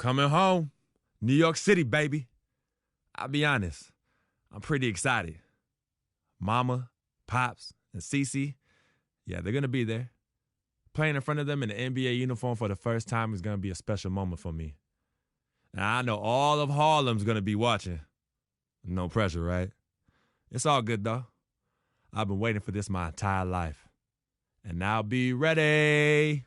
coming home. New York City, baby. I'll be honest, I'm pretty excited. Mama, Pops, and Cece, yeah, they're going to be there. Playing in front of them in the NBA uniform for the first time is going to be a special moment for me. Now, I know all of Harlem's going to be watching. No pressure, right? It's all good, though. I've been waiting for this my entire life. And I'll be ready.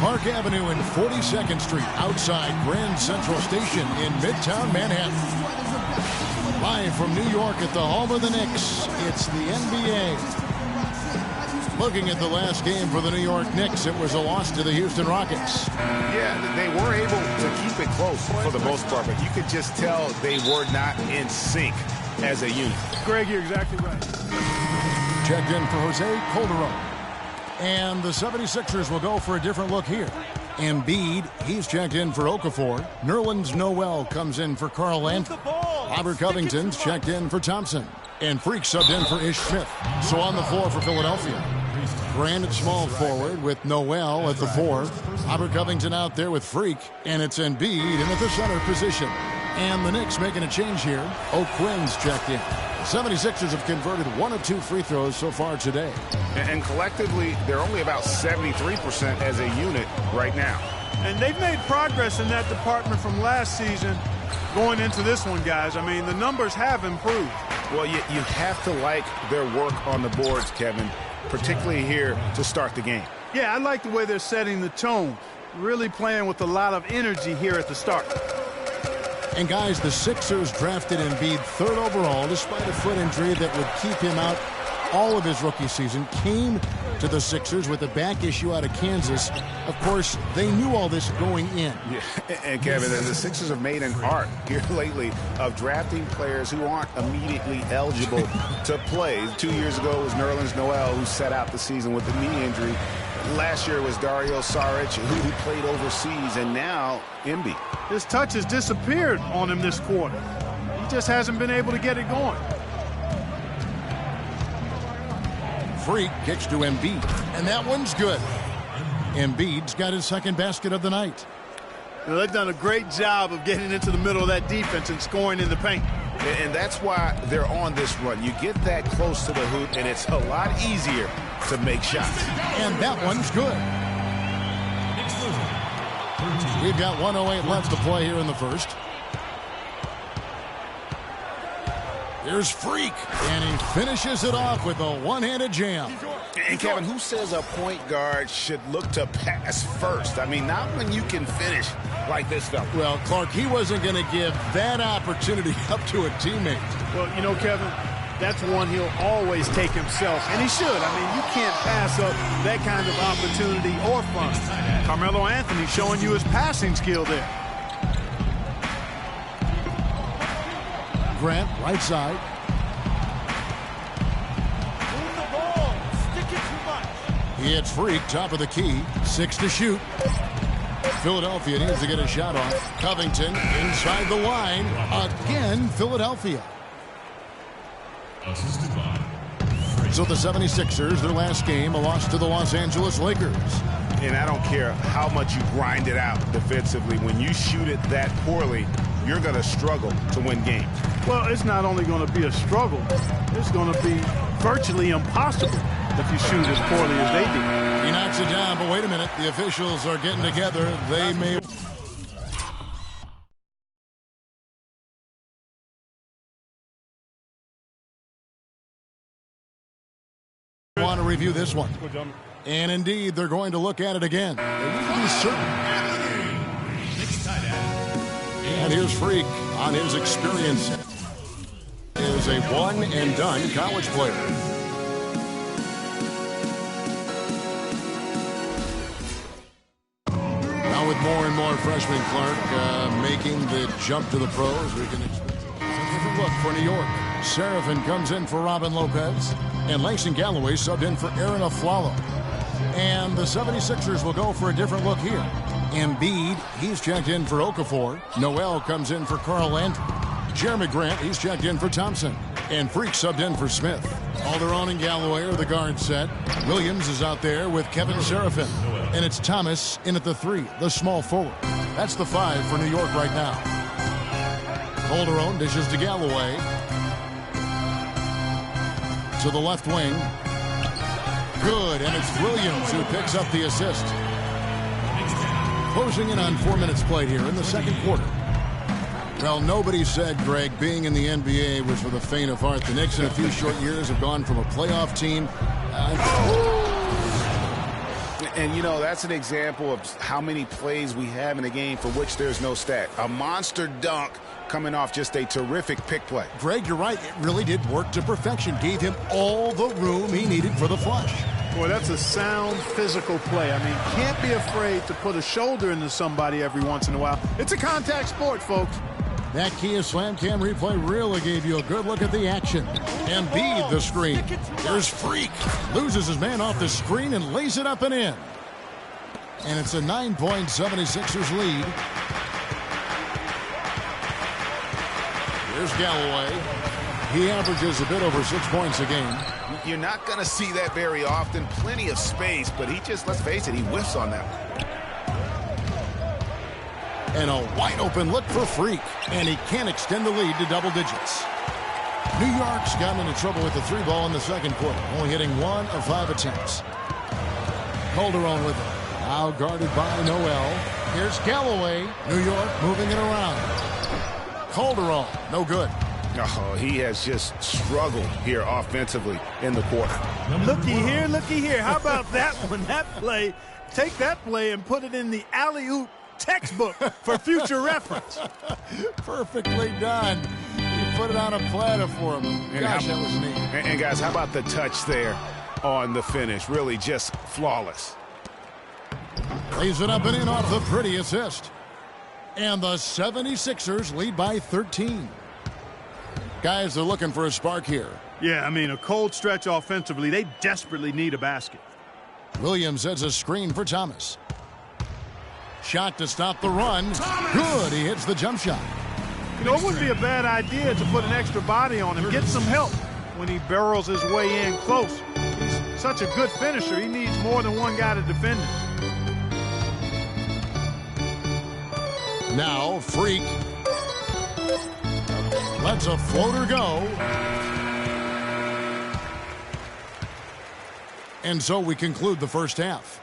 Park Avenue and 42nd Street outside Grand Central Station in Midtown Manhattan. Live from New York at the home of the Knicks, it's the NBA. Looking at the last game for the New York Knicks, it was a loss to the Houston Rockets. Yeah, they were able to keep it close for the most part, but you could just tell they were not in sync as a unit. Greg, you're exactly right. Checked in for Jose Calderon. And the 76ers will go for a different look here. Embiid, he's checked in for Okafor. Nerlens Noel comes in for Karl Anthony. Robert Covington's checked in for Thompson. And Freak subbed in for Ish Smith. So on the floor for Philadelphia, Grant at small forward with Noel at the 4. Robert Covington out there with Freak. And it's Embiid in at the center position. And the Knicks making a change here. O'Quinn's checked in. 76ers have converted 1 of 2 free throws so far today. And collectively, they're only about 73% as a unit right now. And they've made progress in that department from last season going into this one, guys. I mean, the numbers have improved. Well, you have to like their work on the boards, Kevin, particularly here to start the game. Yeah, I like the way they're setting the tone, really playing with a lot of energy here at the start. And guys, the Sixers drafted Embiid 3rd overall despite a foot injury that would keep him out all of his rookie season. Came to the Sixers with a back issue out of Kansas. Of course, they knew all this going in. Yeah. And Kevin, the Sixers have made an art here lately of drafting players who aren't immediately eligible to play. 2 years ago it was Nerlens Noel who sat out the season with a knee injury. Last year was Dario Saric, who played overseas, and now Embiid. His touch has disappeared on him this quarter. He just hasn't been able to get it going. Freak kicks to Embiid, and that one's good. Embiid's got his second basket of the night. Now, they've done a great job of getting into the middle of that defense and scoring in the paint. And that's why they're on this run. You get that close to the hoop, and it's a lot easier to make shots. And that one's good. We've got 1:08 left to play here in the first. Here's Freak, and he finishes it off with a one-handed jam. And Kevin, who says a point guard should look to pass first? I mean, not when you can finish like this fella. Well, Clark, he wasn't going to give that opportunity up to a teammate. Well, you know, Kevin, that's one he'll always take himself, and he should. I mean, you can't pass up that kind of opportunity or fun. Carmelo Anthony showing you his passing skill there. Grant, right side. Move the ball. Stick it too much. He hits Freak, top of the key. 6 to shoot. Philadelphia needs to get a shot off. Covington inside the line. Again, Philadelphia. So the 76ers, their last game, a loss to the Los Angeles Lakers. And I don't care how much you grind it out defensively. When you shoot it that poorly, you're going to struggle to win games. Well, it's not only going to be a struggle, it's going to be virtually impossible if you shoot as poorly as they do. He knocks it down, but wait a minute. The officials are getting together. They may... want to review this one. And indeed, they're going to look at it again. They need to be certain. And here's Freak on his experience as a one-and-done college player. Now with more and more freshmen, Clark, making the jump to the pros, we can expect... different look for New York. Seraphin comes in for Robin Lopez. And Langston Galloway subbed in for Aaron Aflalo. And the 76ers will go for a different look here. Embiid, he's checked in for Okafor. Noel comes in for Carl Landry. Jeremy Grant, he's checked in for Thompson. And Freak subbed in for Smith. Alderaan and Galloway are the guard set. Williams is out there with Kevin Seraphin. And it's Thomas in at the 3, the small forward. That's the 5 for New York right now. Alderaan dishes to Galloway. To the left wing. Good, and it's Williams who picks up the assist. Closing in on 4 minutes played here in the second quarter. Well, nobody said, Greg, being in the NBA was for the faint of heart. The Knicks in a few short years have gone from a playoff team. And, you know, that's an example of how many plays we have in a game for which there's no stat. A monster dunk coming off just a terrific pick play. Greg, you're right. It really did work to perfection. Gave him all the room he needed for the flush. Boy, that's a sound physical play. I mean, can't be afraid to put a shoulder into somebody every once in a while. It's a contact sport, folks. That Kia Slam Cam replay really gave you a good look at the action. Embiid the screen. There's Freak. Loses his man off the screen and lays it up and in. And it's a 9-point 76ers lead. Here's Galloway. He averages a bit over 6 points a game. You're not going to see that very often. Plenty of space, but he just, let's face it, he whiffs on that one. And a wide open look for Freak. And he can't extend the lead to double digits. New York's gotten into trouble with the 3 ball in the second quarter, only hitting 1 of 5 attempts. Alderaan with it. Now guarded by Noel. Here's Galloway. New York moving it around. Alderaan, no good. Oh, he has just struggled here offensively in the quarter. Looky here. How about that one? That play, take that play and put it in the alley-oop textbook for future reference. Perfectly done. He put it on a platter for him. Gosh, that was neat. And guys, how about the touch there on the finish? Really just flawless. Lays it up and in off the pretty assist. And the 76ers lead by 13. Guys, they're looking for a spark here. Yeah, I mean, a cold stretch offensively. They desperately need a basket. Williams has a screen for Thomas. Shot to stop the run. Good. He hits the jump shot. You know, it wouldn't be a bad idea to put an extra body on him. Get some help when he barrels his way in close. He's such a good finisher. He needs more than one guy to defend him. Now, Freak lets a floater go. And so we conclude the first half.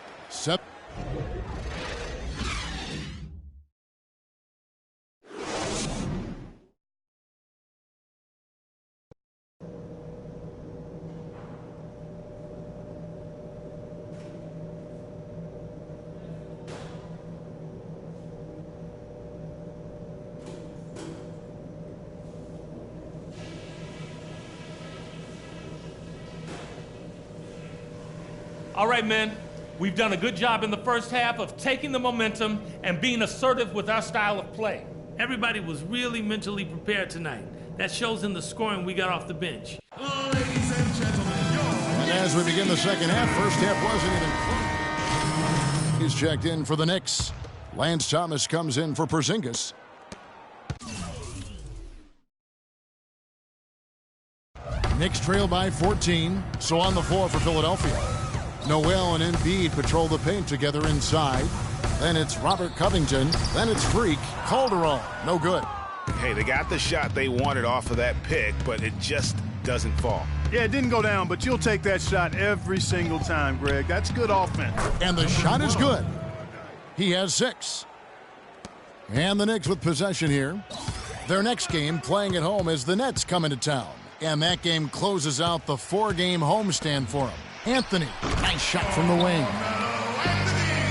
All right, men, we've done a good job in the first half of taking the momentum and being assertive with our style of play. Everybody was really mentally prepared tonight. That shows in the scoring we got off the bench. Ladies and gentlemen, and as we begin the second half, first half wasn't even close. He's checked in for the Knicks. Lance Thomas comes in for Porzingis. Knicks trail by 14, so on the floor for Philadelphia. Noel and Embiid patrol the paint together inside. Then it's Robert Covington. Then it's Freak. Alderaan, no good. Hey, they got the shot they wanted off of that pick, but it just doesn't fall. Yeah, it didn't go down, but you'll take that shot every single time, Greg. That's good offense. And the shot is good. He has 6. And the Knicks with possession here. Their next game playing at home as the Nets come into town. And that game closes out the 4-game homestand for them. Anthony, nice shot from the wing.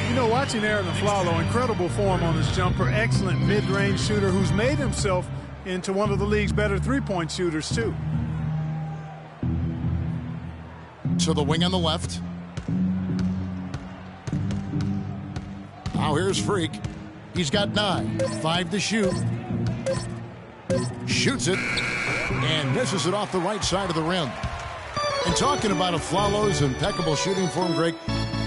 You know, watching Aaron Aflalo, incredible form on his jumper, excellent mid-range shooter who's made himself into one of the league's better three-point shooters, too. To the wing on the left. Now here's Freak. He's got 9. 5 to shoot. Shoots it. And misses it off the right side of the rim. And talking about Aflalo's impeccable shooting form, Greg,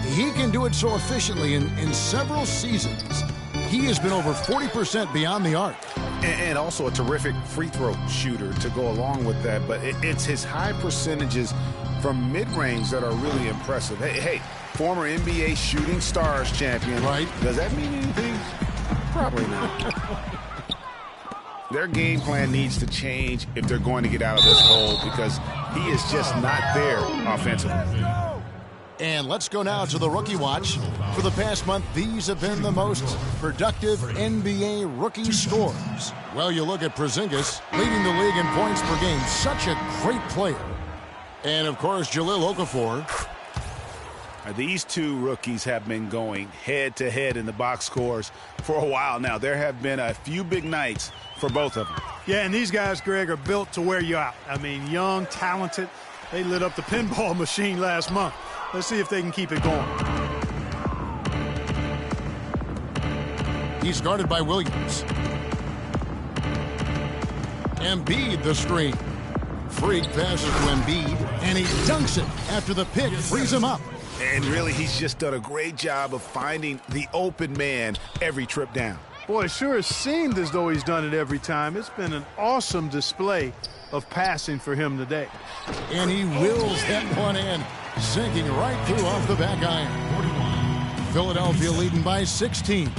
he can do it so efficiently in several seasons. He has been over 40% beyond the arc. And also a terrific free throw shooter to go along with that. But it's his high percentages from mid-range that are really impressive. Hey, former NBA Shooting Stars champion. Right. Does that mean anything? Probably not. Their game plan needs to change if they're going to get out of this hole because he is just not there offensively. And let's go now to the rookie watch. For the past month, these have been the most productive NBA rookie scores. Well, you look at Porzingis, leading the league in points per game. Such a great player. And, of course, Jahlil Okafor. These two rookies have been going head-to-head in the box scores for a while now. There have been a few big nights for both of them. Yeah, and these guys, Greg, are built to wear you out. I mean, young, talented. They lit up the pinball machine last month. Let's see if they can keep it going. He's guarded by Williams. Embiid the screen. Freak passes to Embiid, and he dunks it after the pick frees him up. And really, he's just done a great job of finding the open man every trip down. Boy, it sure has seemed as though he's done it every time. It's been an awesome display of passing for him today. And he wills that one in, sinking right through off the back iron. Philadelphia leading by 16.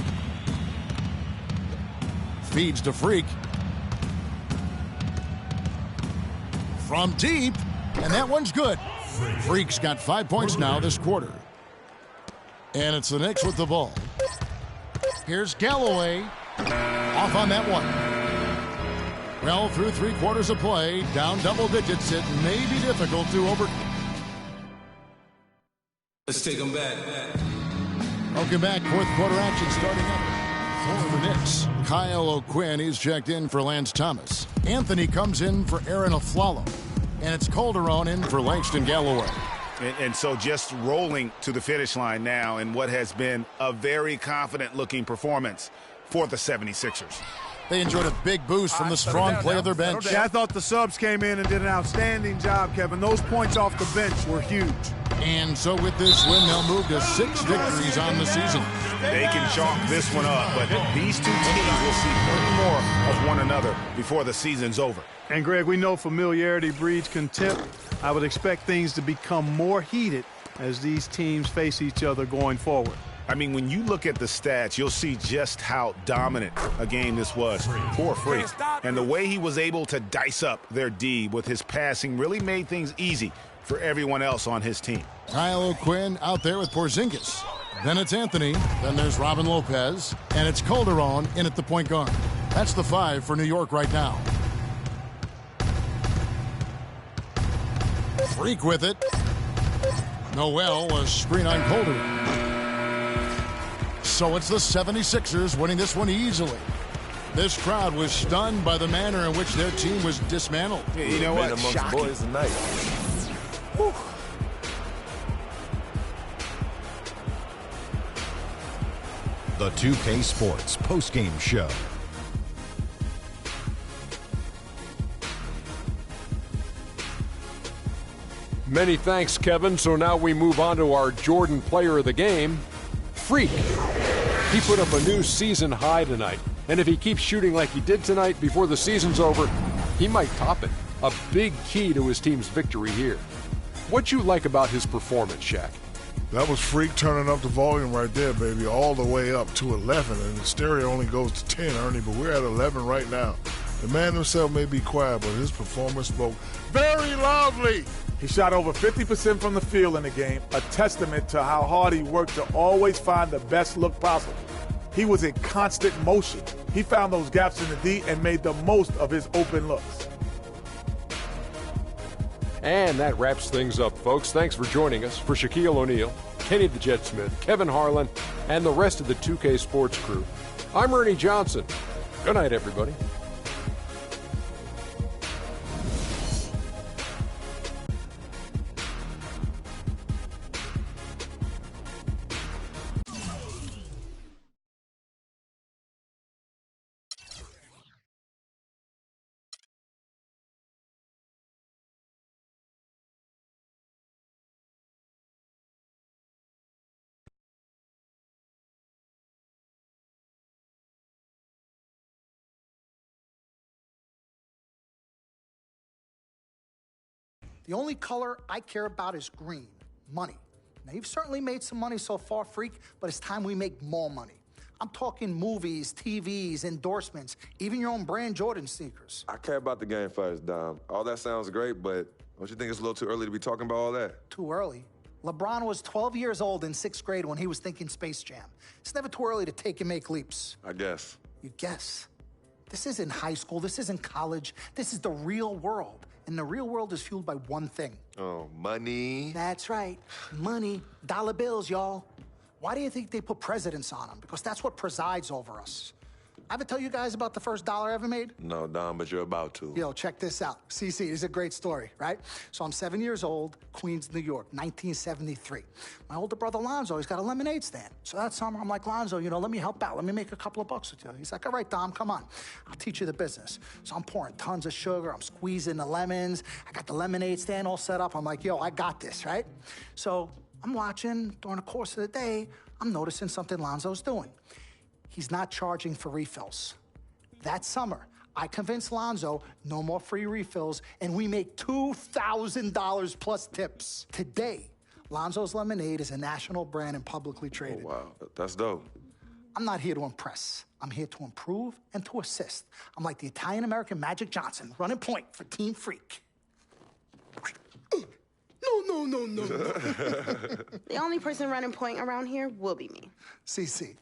Feeds to Freak. From deep, and that one's good. Freak's got 5 points now this quarter. And it's the Knicks with the ball. Here's Galloway. Off on that one. Well, through 3 quarters of play, down double digits, it may be difficult to over... Let's take them back. Welcome back. Fourth quarter action starting up for the Knicks. Kyle O'Quinn is checked in for Lance Thomas. Anthony comes in for Aaron Aflalo. And it's Calderon in for Langston Galloway. And so just rolling to the finish line now in what has been a very confident-looking performance for the 76ers. They enjoyed a big boost from the strong play of their bench. Yeah, I thought the subs came in and did an outstanding job, Kevin. Those points off the bench were huge. And so with this win, they'll move to 6 victories on the season. They can chalk this one up, but these two teams will see plenty more of one another before the season's over. And, Greg, we know familiarity breeds contempt. I would expect things to become more heated as these teams face each other going forward. I mean, when you look at the stats, you'll see just how dominant a game this was for Freak. And the way he was able to dice up their D with his passing really made things easy for everyone else on his team. Kyle O'Quinn out there with Porzingis. Then it's Anthony. Then there's Robin Lopez. And it's Calderon in at the point guard. That's the 5 for New York right now. Freak with it. Noel, a screen on Calderon. So it's the 76ers winning this one easily. This crowd was stunned by the manner in which their team was dismantled. You know what? Shocking. Boys tonight. Whew. The 2K Sports postgame show. Many thanks, Kevin. So now we move on to our Jordan player of the game, Freak. He put up a new season high tonight. And if he keeps shooting like he did tonight before the season's over, he might top it. A big key to his team's victory here. What'd you like about his performance, Shaq? That was Freak turning up the volume right there, baby, all the way up to 11. And the stereo only goes to 10, Ernie, but we're at 11 right now. The man himself may be quiet, but his performance spoke very loudly. He shot over 50% from the field in the game, a testament to how hard he worked to always find the best look possible. He was in constant motion. He found those gaps in the D and made the most of his open looks. And that wraps things up, folks. Thanks for joining us. For Shaquille O'Neal, Kenny the Jet Smith, Kevin Harlan, and the rest of the 2K Sports crew, I'm Ernie Johnson. Good night, everybody. The only color I care about is green, money. Now, you've certainly made some money so far, Freak, but it's time we make more money. I'm talking movies, TVs, endorsements, even your own brand Jordan sneakers. I care about the game first, Dom. All that sounds great, but don't you think it's a little too early to be talking about all that? Too early? LeBron was 12 years old in 6th grade when he was thinking Space Jam. It's never too early to take and make leaps. I guess. You guess? This isn't high school. This isn't college. This is the real world. And the real world is fueled by one thing. Oh, money. That's right. Money. Dollar bills, y'all. Why do you think they put presidents on them? Because that's what presides over us. I ever tell you guys about the first dollar I ever made? No, Dom, but you're about to. Yo, check this out. CC, this is a great story, right? So I'm 7 years old, Queens, New York, 1973. My older brother, Lonzo, he's got a lemonade stand. So that summer, I'm like, Lonzo, let me help out. Let me make a couple of bucks with you. He's like, all right, Dom, come on. I'll teach you the business. So I'm pouring tons of sugar. I'm squeezing the lemons. I got the lemonade stand all set up. I'm like, yo, I got this, right? So I'm watching during the course of the day. I'm noticing something Lonzo's doing. He's not charging for refills. That summer, I convinced Lonzo no more free refills, and we make $2,000 plus tips. Today, Lonzo's Lemonade is a national brand and publicly traded. Oh, wow. That's dope. I'm not here to impress. I'm here to improve and to assist. I'm like the Italian-American Magic Johnson, running point for Team Freak. No. The only person running point around here will be me. CC,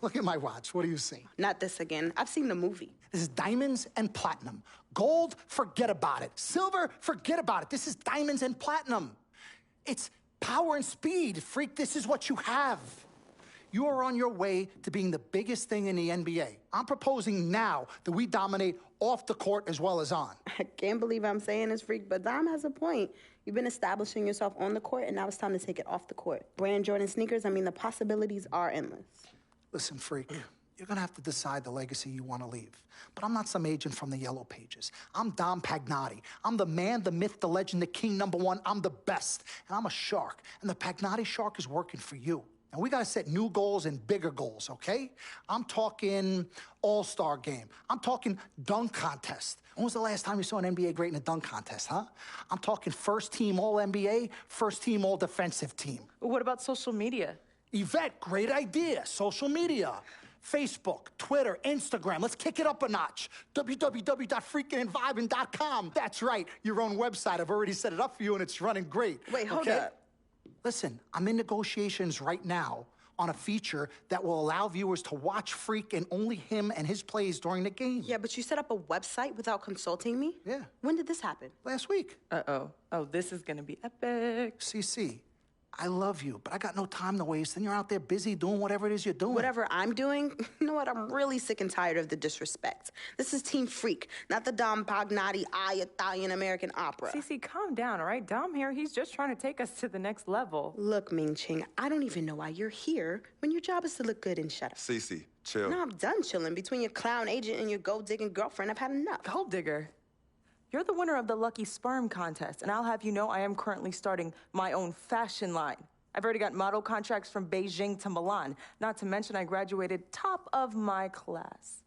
look at my watch. What do you see? Not this again. I've seen the movie. This is diamonds and platinum. Gold, forget about it. Silver, forget about it. This is diamonds and platinum. It's power and speed. Freak, this is what you have. You are on your way to being the biggest thing in the NBA. I'm proposing now that we dominate off the court as well as on. I can't believe I'm saying this, Freak, but Dom has a point. You've been establishing yourself on the court, and now it's time to take it off the court. Brand Jordan sneakers, the possibilities are endless. Listen, Freak, you're going to have to decide the legacy you want to leave. But I'm not some agent from the Yellow Pages. I'm Dom Pagnotti. I'm the man, the myth, the legend, the king, #1. I'm the best. And I'm a shark. And the Pagnotti shark is working for you. And we got to set new goals and bigger goals, okay? I'm talking all-star game. I'm talking dunk contest. When was the last time you saw an NBA great in a dunk contest, huh? I'm talking first team All-NBA, first team All-Defensive team. What about social media? Yvette, great idea. Social media. Facebook, Twitter, Instagram. Let's kick it up a notch. www.freakingandvibing.com. That's right, your own website. I've already set it up for you, and it's running great. Wait, hold up. Listen, I'm in negotiations right now on a feature that will allow viewers to watch Freak and only him and his plays during the game. Yeah, but you set up a website without consulting me? Yeah. When did this happen? Last week. Uh-oh. Oh, this is gonna be epic. CC, I love you, but I got no time to waste, and you're out there busy doing whatever it is you're doing. Whatever I'm doing? You know what? I'm really sick and tired of the disrespect. This is Team Freak, not the Dom Pagnotti Italian-American opera. Cece, calm down, all right? Dom here, he's just trying to take us to the next level. Look, Ming Ching, I don't even know why you're here when your job is to look good and shut up. Cece, chill. No, I'm done chilling. Between your clown agent and your gold-digging girlfriend, I've had enough. Gold digger? You're the winner of the Lucky Sperm contest, and I'll have you know I am currently starting my own fashion line. I've already got model contracts from Beijing to Milan, not to mention I graduated top of my class.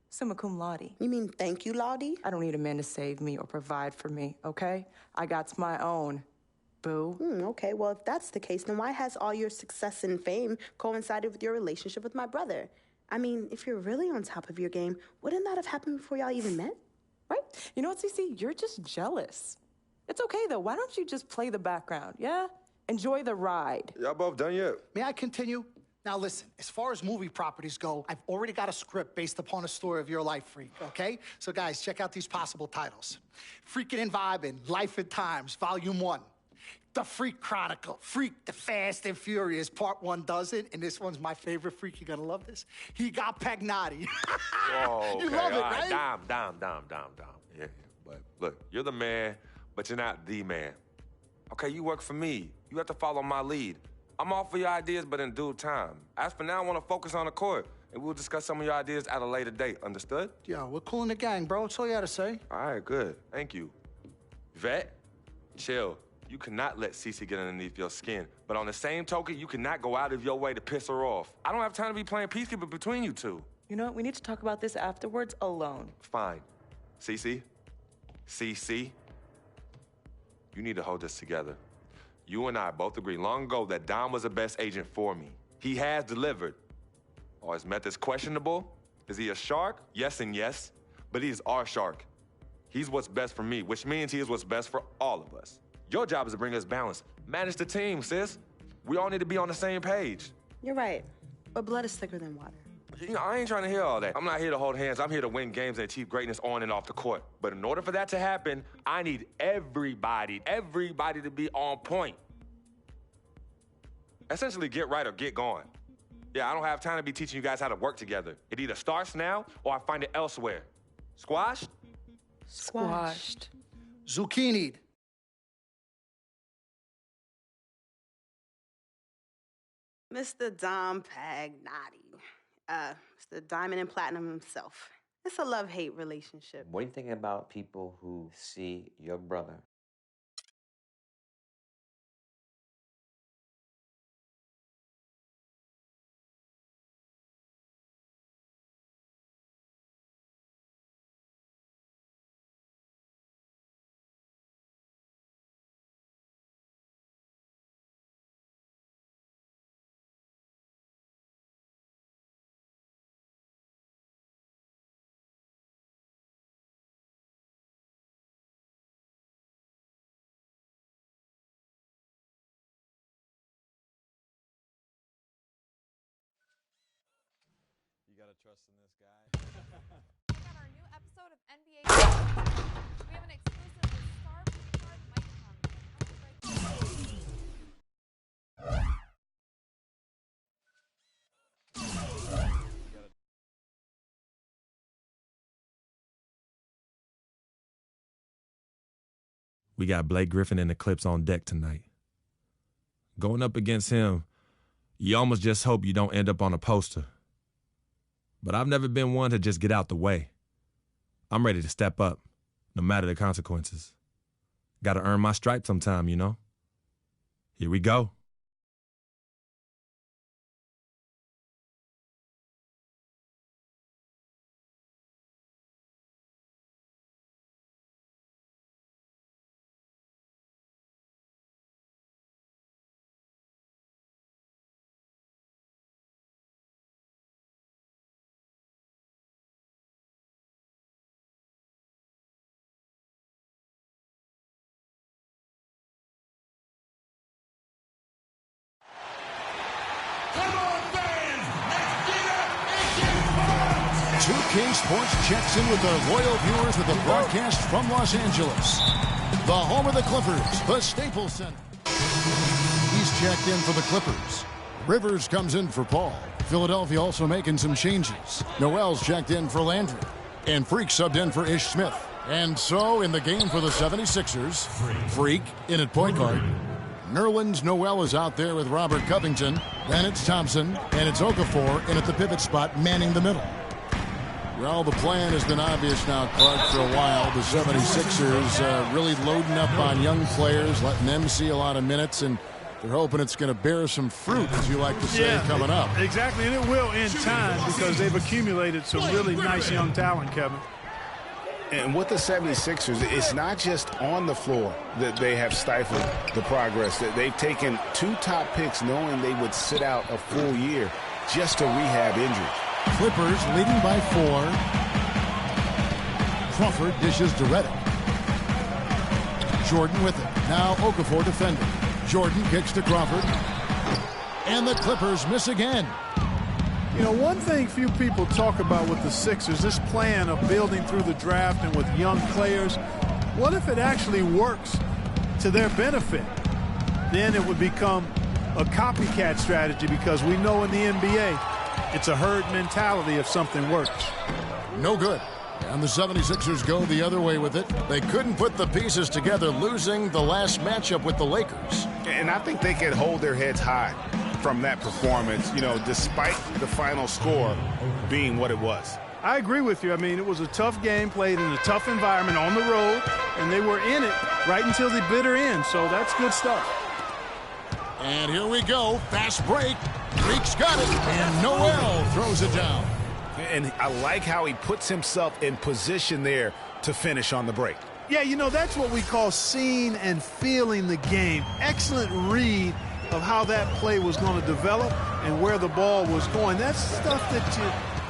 Summa cum laude. You mean thank you, Laude? I don't need a man to save me or provide for me, okay? I got my own. Boo. Okay, well, if that's the case, then why has all your success and fame coincided with your relationship with my brother? If you're really on top of your game, wouldn't that have happened before y'all even met? Right? You know what, Cece? You're just jealous. It's okay, though. Why don't you just play the background, yeah? Enjoy the ride. Y'all both done yet? May I continue? Now listen, as far as movie properties go, I've already got a script based upon a story of your life, Freak, okay? So guys, check out these possible titles. Freaking and Vibing, Life and Times, Volume 1. The Freak Chronicle, Freak the Fast and Furious, Part 1 does it, and this one's my favorite, Freak, you're gonna love this. He got Pagnotti. Oh, okay. You love it, All right? Dom. Yeah, but look, you're the man, but you're not the man. Okay, you work for me. You have to follow my lead. I'm all for your ideas, but in due time. As for now, I want to focus on the court, and we'll discuss some of your ideas at a later date. Understood? Yo, we're cool in the gang, bro. That's all you had to say. All right, good. Thank you. Vet, chill. You cannot let Cece get underneath your skin. But on the same token, you cannot go out of your way to piss her off. I don't have time to be playing peacekeeper between you two. You know what? We need to talk about this afterwards alone. Fine. Cece? you need to hold this together. You and I both agreed long ago that Dom was the best agent for me. He has delivered. Are his methods questionable? Is he a shark? Yes and yes, but he is our shark. He's what's best for me, which means he is what's best for all of us. Your job is to bring us balance. Manage the team, sis. We all need to be on the same page. You're right, but blood is thicker than water. You know, I ain't trying to hear all that. I'm not here to hold hands. I'm here to win games and achieve greatness on and off the court. But in order for that to happen, I need everybody to be on point. Essentially, get right or get gone. Yeah, I don't have time to be teaching you guys how to work together. It either starts now or I find it elsewhere. Squashed? Squashed. Zucchini'd. Mr. Dom Pagnotti. Mr. Diamond and Platinum himself. It's a love-hate relationship. What do you think about people who see your brother? You gotta trust in this guy. Check out our new episode of NBA. We have an exclusive with star point guard Mike We got Blake Griffin and the Clips on deck tonight. Going up against him, you almost just hope you don't end up on a poster. But I've never been one to just get out the way. I'm ready to step up, no matter the consequences. Gotta earn my stripes sometime, you know? Here we go. Come on, fans! Let's get up! 2K Sports checks in with their loyal viewers with a broadcast from Los Angeles. The home of the Clippers, the Staples Center. He's checked in for the Clippers. Rivers comes in for Paul. Philadelphia also making some changes. Noel's checked in for Landry. And Freak subbed in for Ish Smith. And so, in the game for the 76ers, Freak in at point guard. Nerlens Noel is out there with Robert Covington. Then it's Thompson, and it's Okafor in at the pivot spot, manning the middle. Well, the plan has been obvious now, Clark, for a while. The 76ers really loading up on young players, letting them see a lot of minutes, and they're hoping it's going to bear some fruit, as you like to say, coming up. Exactly, and it will in time because they've accumulated some really nice young talent, Kevin. And with the 76ers, it's not just on the floor that they have stifled the progress. That they've taken 2 top picks knowing they would sit out a full year just to rehab injuries. Clippers leading by 4. Crawford dishes to Redick. Jordan with it. Now Okafor defending. Jordan kicks to Crawford. And the Clippers miss again. You know, one thing few people talk about with the Sixers, this plan of building through the draft and with young players, what if it actually works to their benefit? Then it would become a copycat strategy because we know in the NBA it's a herd mentality if something works. No good. And the 76ers go the other way with it. They couldn't put the pieces together, losing the last matchup with the Lakers. And I think they can hold their heads high from that performance, you know, despite the final score being what it was. I agree with you. I mean, it was a tough game played in a tough environment on the road, and they were in it right until the bitter end, so that's good stuff. And here we go. Fast break. Freak's got it, and Noel throws it down. And I like how he puts himself in position there to finish on the break. Yeah, you know, that's what we call seeing and feeling the game. Excellent read of how that play was going to develop and where the ball was going. That's stuff that you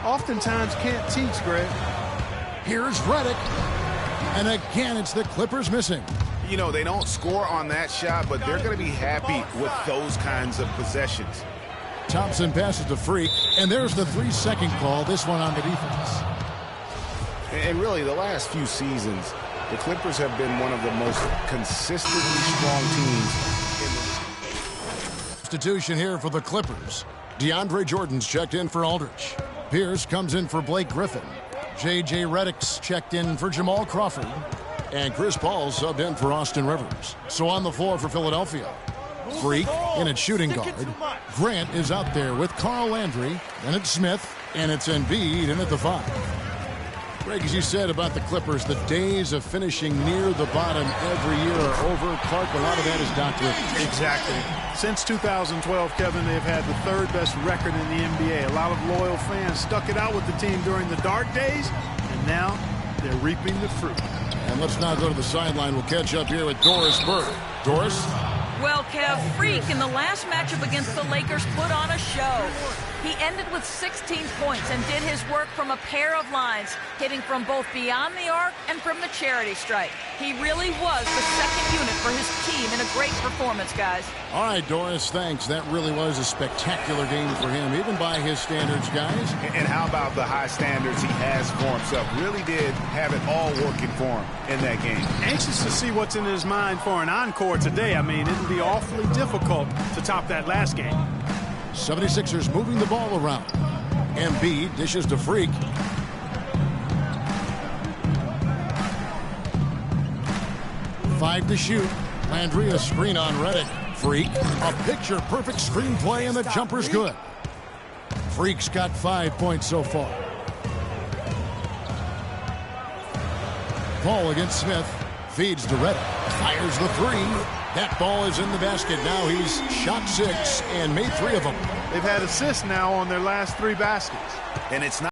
oftentimes can't teach, Greg. Here's Redick. And again, it's the Clippers missing. You know, they don't score on that shot, but they're going to be happy with those kinds of possessions. Thompson passes to Freak, and there's the 3-second call, this one on the defense. And really, the last few seasons, the Clippers have been one of the most consistently strong teams in the Substitution here for the Clippers. DeAndre Jordan's checked in for Aldridge. Pierce comes in for Blake Griffin. J.J. Redick's checked in for Jamal Crawford. And Chris Paul subbed in for Austin Rivers. So on the floor for Philadelphia, Freak in at shooting guard. Grant is out there with Carl Landry. Then it's Smith. And it's Embiid in at the 5. Greg, as you said about the Clippers, the days of finishing near the bottom every year are over. Clark, a lot of that is Doc Rivers. Exactly. Since 2012, Kevin, they've had the 3rd best record in the NBA. A lot of loyal fans stuck it out with the team during the dark days, and now they're reaping the fruit. And let's now go to the sideline. We'll catch up here with Doris Burke. Doris? Well, Kev, Freak in the last matchup against the Lakers put on a show. He ended with 16 points and did his work from a pair of lines, hitting from both beyond the arc and from the charity stripe. He really was the second unit for his team in a great performance, guys. All right, Doris, thanks. That really was a spectacular game for him, even by his standards, guys. And how about the high standards he has for himself? Really did have it all working for him in that game. Anxious to see what's in his mind for an encore today. I mean, it'll be awfully difficult to top that last game. 76ers moving the ball around. Embiid dishes to Freak. Five to shoot. Landry a screen on Redick. Freak, a picture-perfect screenplay, and the jumper's good. Freak's got 5 points so far. Paul against Smith. Feeds to Redick. Fires the 3. That ball is in the basket. Now he's shot 6 and made 3 of them. They've had assists now on their last 3 baskets. And it's not